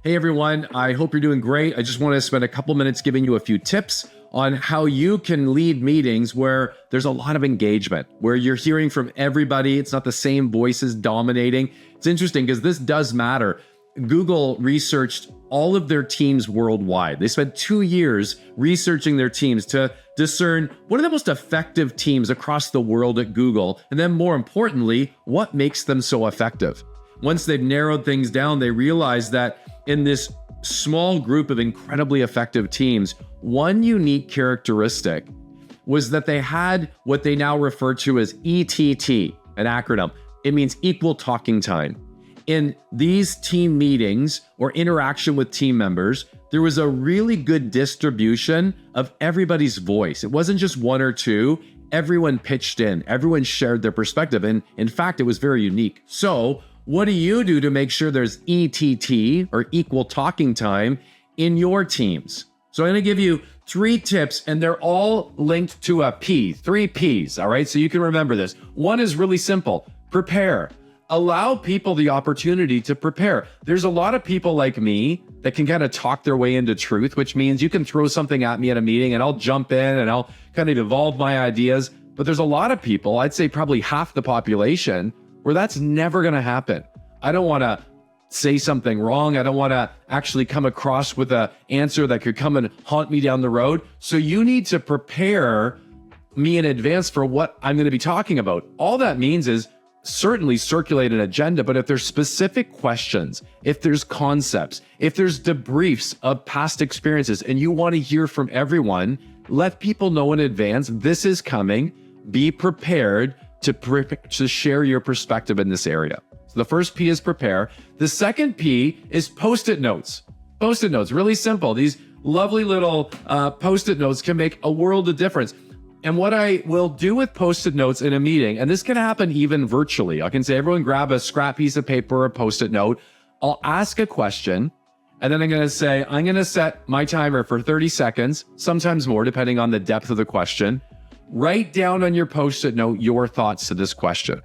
Hey everyone, I hope you're doing great. I just want to spend a couple minutes giving you a few tips on how you can lead meetings where there's a lot of engagement, where you're hearing from everybody. It's not the same voices dominating. It's interesting because this does matter. Google researched all of their teams worldwide. They spent 2 years researching their teams to discern what are the most effective teams across the world at Google, and then more importantly, what makes them so effective. Once they've narrowed things down, they realized that in this small group of incredibly effective teams, one unique characteristic was that they had what they now refer to as ETT, an acronym. It means equal talking time. In these team meetings or interaction with team members, there was a really good distribution of everybody's voice. It wasn't just one or two. Everyone pitched in. Everyone shared their perspective. And in fact, it was very unique. So what do you do to make sure there's ETT or equal talking time in your teams? So I'm going to give you 3 tips, and they're all linked to a P, 3 Ps, all right? So you can remember this. One is really simple: prepare. Allow people the opportunity to prepare. There's a lot of people like me that can kind of talk their way into truth, which means you can throw something at me at a meeting and I'll jump in and I'll kind of evolve my ideas. But there's a lot of people, I'd say probably half the population, where that's never going to happen. I don't want to say something wrong. I don't want to actually come across with an answer that could come and haunt me down the road. So you need to prepare me in advance for what I'm going to be talking about. All that means is certainly circulate an agenda, but if there's specific questions, if there's concepts, if there's debriefs of past experiences, and you want to hear from everyone, let people know in advance, this is coming. Be prepared to share your perspective in this area. So the first P is prepare. The second P is Post-it notes. Post-it notes, really simple. These lovely little Post-it notes can make a world of difference. And what I will do with Post-it notes in a meeting, and this can happen even virtually. I can say, everyone grab a scrap piece of paper or a Post-it note. I'll ask a question, and then I'm going to say, I'm going to set my timer for 30 seconds, sometimes more, depending on the depth of the question. Write down on your Post-it note your thoughts to this question,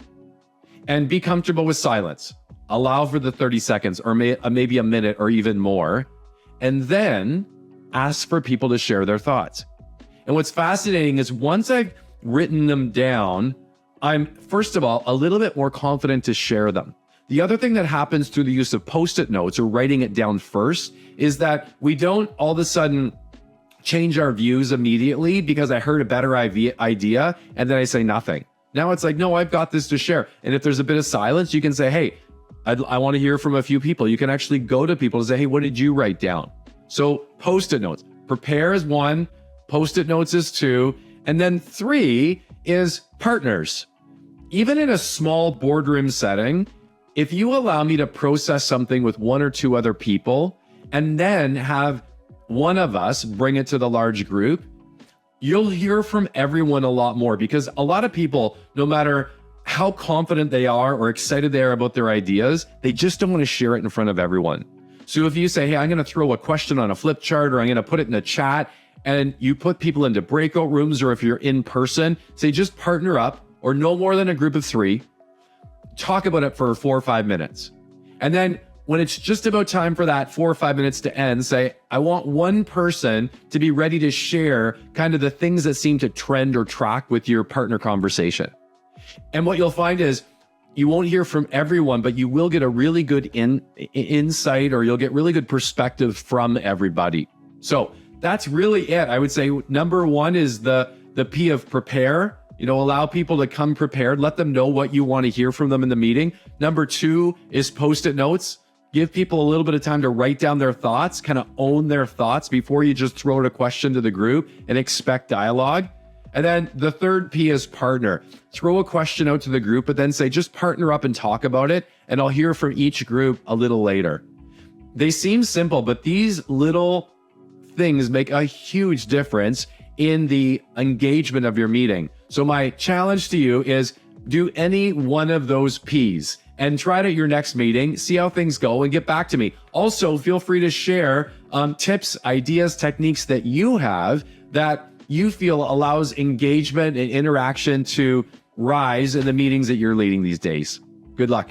and be comfortable with silence. Allow for the 30 seconds or maybe a minute or even more, and then ask for people to share their thoughts. And what's fascinating is once I've written them down, I'm, first of all, a little bit more confident to share them. The other thing that happens through the use of Post-it notes or writing it down first is that we don't all of a sudden change our views immediately because I heard a better idea and then I say nothing. Now it's like, no, I've got this to share. And if there's a bit of silence, you can say, hey, I want to hear from a few people. You can actually go to people and say, hey, what did you write down? So Post-it notes, prepare is 1, Post-it notes is 2, and then 3 is partners. Even in a small boardroom setting, if you allow me to process something with 1 or 2 other people and then have one of us bring it to the large group, you'll hear from everyone a lot more, because a lot of people, no matter how confident they are or excited they are about their ideas, they just don't want to share it in front of everyone. So if you say, hey, I'm going to throw a question on a flip chart, or I'm going to put it in a chat, and you put people into breakout rooms, or if you're in person, say just partner up, or no more than a group of 3, talk about it for 4 or 5 minutes. And then when it's just about time for that 4 or 5 minutes to end, say, I want one person to be ready to share kind of the things that seem to trend or track with your partner conversation. And what you'll find is you won't hear from everyone, but you will get a really good insight, or you'll get really good perspective from everybody. So that's really it. I would say number 1 is the P of prepare. Allow people to come prepared. Let them know what you want to hear from them in the meeting. Number 2 is Post-it notes. Give people a little bit of time to write down their thoughts, kind of own their thoughts before you just throw out a question to the group and expect dialogue. And then the third P is partner. Throw a question out to the group, but then say, just partner up and talk about it, and I'll hear from each group a little later. They seem simple, but these little things make a huge difference in the engagement of your meeting. So my challenge to you is do any one of those Ps and try it at your next meeting, see how things go, and get back to me. Also, feel free to share tips, ideas, techniques that you have that you feel allows engagement and interaction to rise in the meetings that you're leading these days. Good luck.